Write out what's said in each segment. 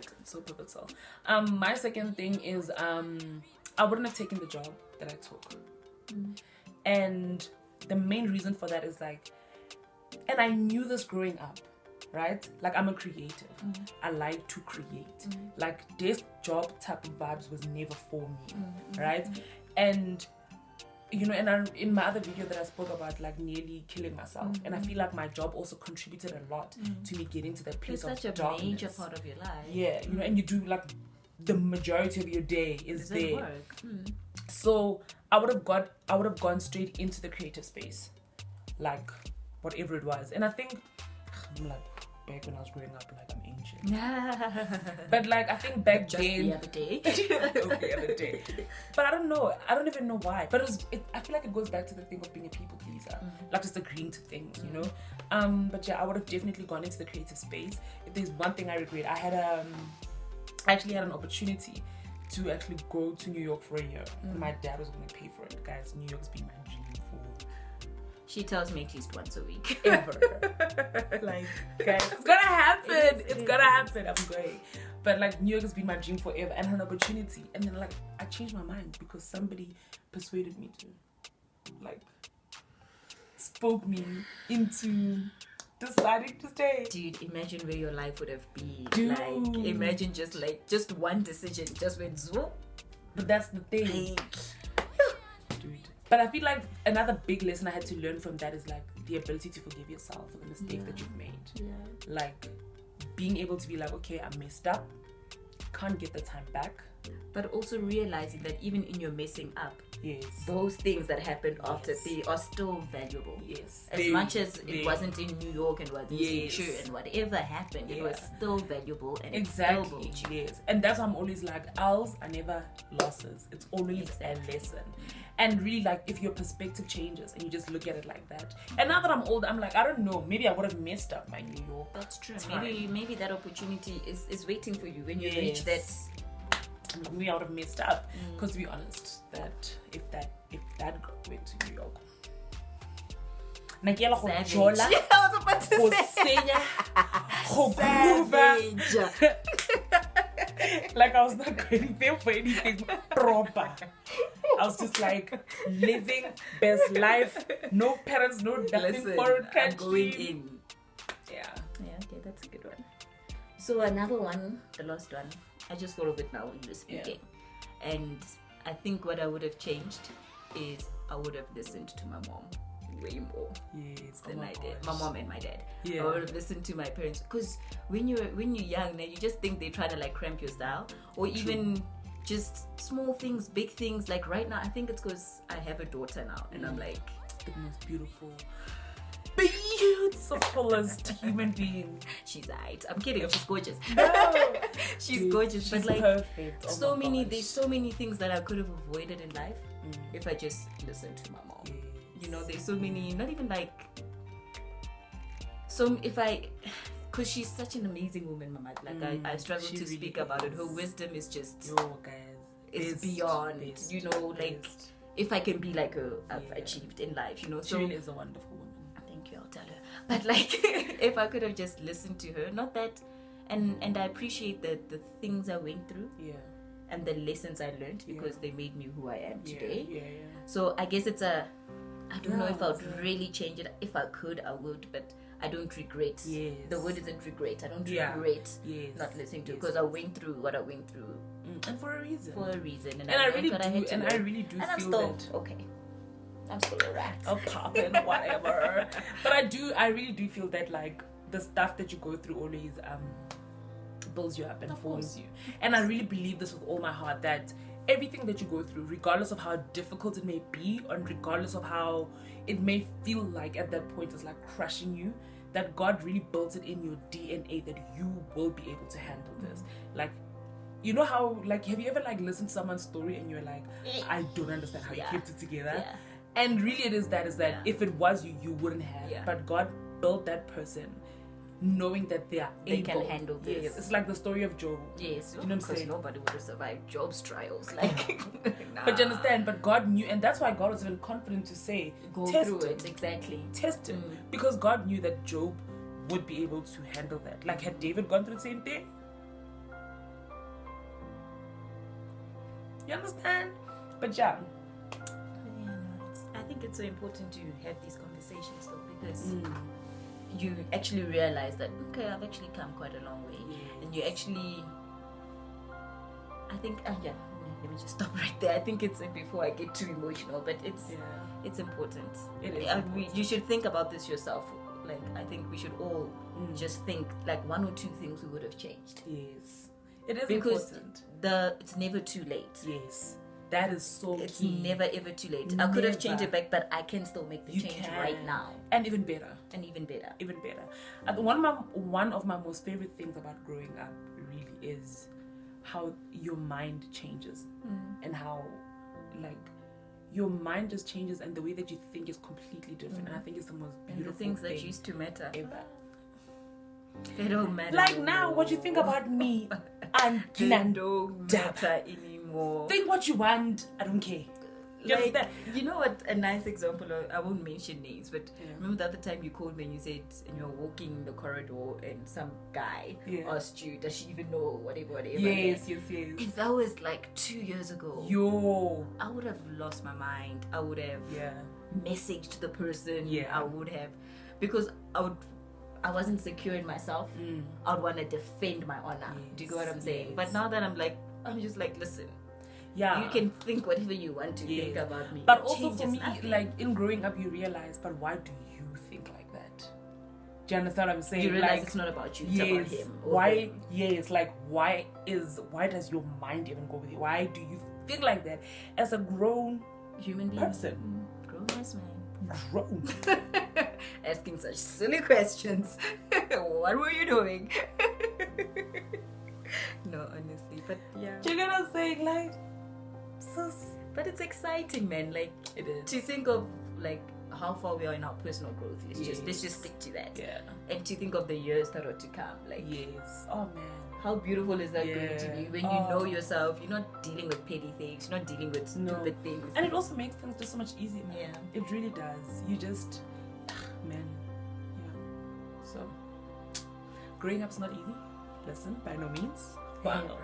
like so pivotal. My second thing is I wouldn't have taken the job that I took. And the main reason for that is like, and I knew this growing up, right? Like, I'm a creative. I like to create. Like, desk job type of vibes was never for me, right? And you know, and in my other video that I spoke about, like nearly killing myself, and I feel like my job also contributed a lot to me getting to that place of darkness. It's such a major part of your life. Yeah, you know, and you do like the majority of your day is there. Work. So I would have gone straight into the creative space, like whatever it was. And I think I'm like, back when I was growing up, like I'm ancient. But like I think back just then, the other day. the other day. But I don't know. I don't even know why. But I feel like it goes back to the thing of being a people pleaser, like just agreeing to things, you know. But yeah, I would have definitely gone into the creative space. If there's one thing I regret, I actually had an opportunity to actually go to New York for a year. And my dad was going to pay for it. Guys, New York's been my dream for... She tells me at least once a week. Ever. Like, guys, it's gonna happen. It's gonna happen. I'm going. But like, New York has been my dream forever, and I had an opportunity. And then like, I changed my mind because somebody persuaded me to. Like, spoke me into deciding to stay. Dude, imagine where your life would have been. Dude. Like, imagine just one decision just went zoom. But that's the thing. Dude. But I feel like another big lesson I had to learn from that is like the ability to forgive yourself for the mistake that you've made. Yeah. Like being able to be like, okay, I messed up, can't get the time back. But also realizing that even in your messing up, yes, those things that happened after they are still valuable. Yes. As much as it wasn't in New York and wasn't true and whatever happened, it was still valuable and exactly. Yes. And that's why I'm always like, L's are never losses. It's always a lesson. And really, like, if your perspective changes and you just look at it like that. And now that I'm old, I'm like, I don't know, maybe I would have messed up my New York. That's true. Time. Maybe that opportunity is waiting for you when you reach that. Maybe I would have messed up. Because to be honest, that if that girl went to New York, Nakiela Jola, like I was not going there for anything proper. I was just like living best life, no parents, no nothing, foreign country. I'm going in. Yeah, okay, that's a good one. So another one, the last one, I just thought of it now when you were speaking. And I think what I would have changed is I would have listened to my mom way more than I did. My mom and my dad. I would have listened to my parents, because when you're young, now you just think they're trying to like cramp your style, or even just small things, big things. Like right now, I think it's because I have a daughter now, and I'm like the most beautifulest human being. She's right. I'm kidding. She's gorgeous. No. She's gorgeous. But like perfect. There's so many things that I could have avoided in life if I just listened to my mom. You know, there's so many, not even like, so if I, because she's such an amazing woman, Mama. Like I struggle to really speak about it. Her wisdom is just, it's beyond, you know, like if I can be like her, I've achieved in life, you know. She really is a wonderful woman. Thank you, I'll tell her. But like, if I could have just listened to her, not that, and I appreciate the things I went through. And the lessons I learned, because they made me who I am today. So I guess it's I don't know if I would really change it. If I could, I would, but I don't regret. The word isn't regret. I don't regret not listening to it, because I went through what I went through. And for a reason. And I really do and I'm feel still that. okay. I'm still a rat. I'm popping, whatever. But I really do feel that like the stuff that you go through always builds you up and forms you. And I really believe this with all my heart, that everything that you go through, regardless of how difficult it may be, and regardless of how it may feel like at that point it's like crushing you, that God really built it in your DNA that you will be able to handle this. Like, you know how, like, have you ever like listened to someone's story and you're like, I don't understand how you kept it together? And really it is that if it was you wouldn't have. But God built that person knowing that they can handle this. It's like the story of Job. Yes, you know what I'm saying? Nobody would have survived Job's trials. Like, But you understand? But God knew, and that's why God was even confident to say, go through it. Exactly. Test him, because God knew that Job would be able to handle that. Like, had David gone through the same thing? You understand? But yeah. Yeah, no, I think it's so important to have these conversations though, because you actually realize that, okay, I've actually come quite a long way. And you actually, I think, yeah, let me just stop right there. I think it's before I get too emotional, but it's important. It is important. You should think about this yourself. Like, I think we should all just think like 1 or 2 things we would have changed. Yes. It is because important. It's never too late. Yes. That is so It's key. never ever too late. I could have changed it back, but I can still make the change right now. And even better. And even better. Even better. One of my most favorite things about growing up really is how your mind changes. And how, like, your mind just changes, and the way that you think is completely different. And I think it's the most beautiful and the things thing that used to matter ever. They don't matter. Like now, what you think about me and they don't matter anymore. Think what you want. I don't care. Like, you know what? A nice example. I won't mention names, but remember the other time you called me and you said, and you were walking in the corridor, and some guy asked you, "Does she even know whatever?" Yes. If that was like 2 years ago, I would have lost my mind. I would have messaged the person. I would have, because I wasn't secure in myself. I would want to defend my honor. Do you get what I'm saying? But now that I'm just like, listen. You can think whatever you want to think about me. But also for me, like in growing up, you realize, but why do you think like that? Do you understand what I'm saying? You realize like, it's not about you, it's about him. Why? Yes, like why does your mind even go with you? Why do you think like that as a grown human being? Person? Grown ass man. Grown. Asking such silly questions. What were you doing? No, honestly, but yeah. You know what I'm saying? Like, but it's exciting, man. Like, it is. To think of like how far we are in our personal growth. Let's just stick to that. And to think of the years that are to come. Like, oh man, how beautiful is that going to be when you know yourself? You're not dealing with petty things. You're not dealing with stupid things. And it also makes things just so much easier. Man. It really does. You just, man, So, growing up's not easy. Listen, by no means. Wow.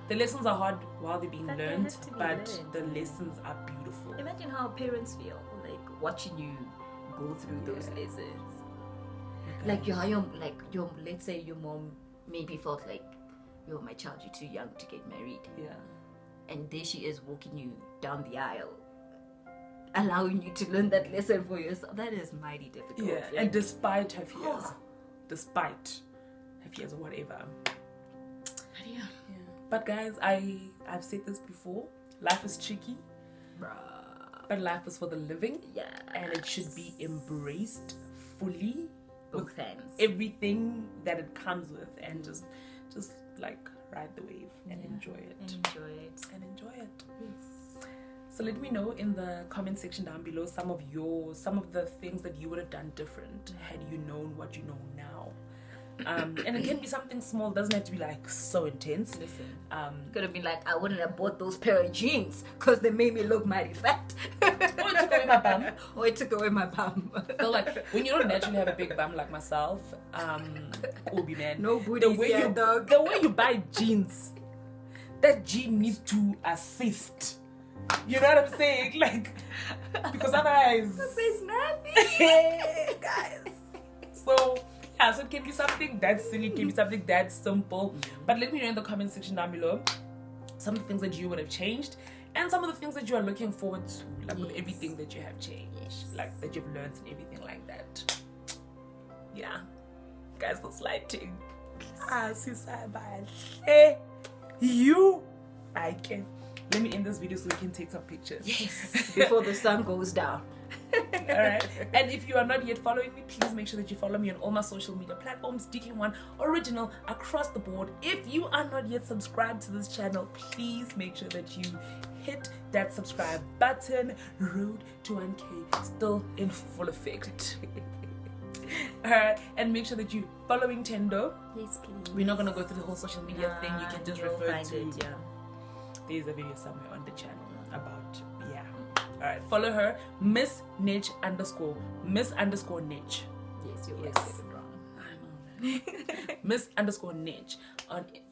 The lessons are hard while they're being learned, but the lessons are beautiful. Imagine how parents feel like watching you go through those lessons. Like let's say your mom maybe felt like, yo, my child, you're too young to get married. And there she is walking you down the aisle, allowing you to learn that lesson for yourself. That is mighty difficult. Like, and despite her fears, or whatever. But guys, I've said this before. Life is tricky, but life is for the living. And it should be embraced fully, both hands, everything that it comes with, and just like ride the wave and enjoy it. Enjoy it. Yes. So let me know in the comment section down below some of the things that you would have done different had you known what you know now. And it can be something small, doesn't have to be like so intense. Listen, could have been like, I wouldn't have bought those pair of jeans because they made me look mighty fat. Or it took away my bum. So like, when you don't naturally have a big bum like myself, Obi man, no booty, dog. The way you buy jeans, that jean needs to assist. You know what I'm saying? Like, because otherwise, it's nothing, guys. So it can be something that's silly, it can be something that's simple. But let me know in the comment section down below some of the things that you would have changed, and some of the things that you are looking forward to, like with everything that you have changed, like that you've learned and everything like that. Guys, those lighting. Hey, you. I can. Let me end this video so we can take some pictures. Yes. Before the sun goes down. Alright, and if you are not yet following me, please make sure that you follow me on all my social media platforms, Dk1original across the board. If you are not yet subscribed to this channel, please make sure that you hit that subscribe button. Road to 1K still in full effect. Alright, and make sure that you following Tendo. Yes, please. We're not gonna go through the whole social media thing. You can just refer to it. There's a video somewhere on the channel about Alright, follow her, Miss Niche _ Miss _ Niche. Yes, you always get it wrong. I know, man. Miss _ Niche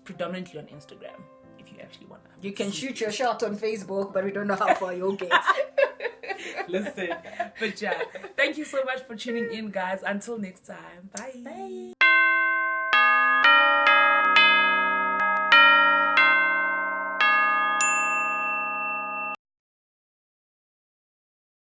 predominantly on Instagram. If if you actually want to. You can shoot your shot on Facebook, but we don't know how far you'll get. Listen, but yeah, thank you so much for tuning in, guys. Until next time, bye. Bye.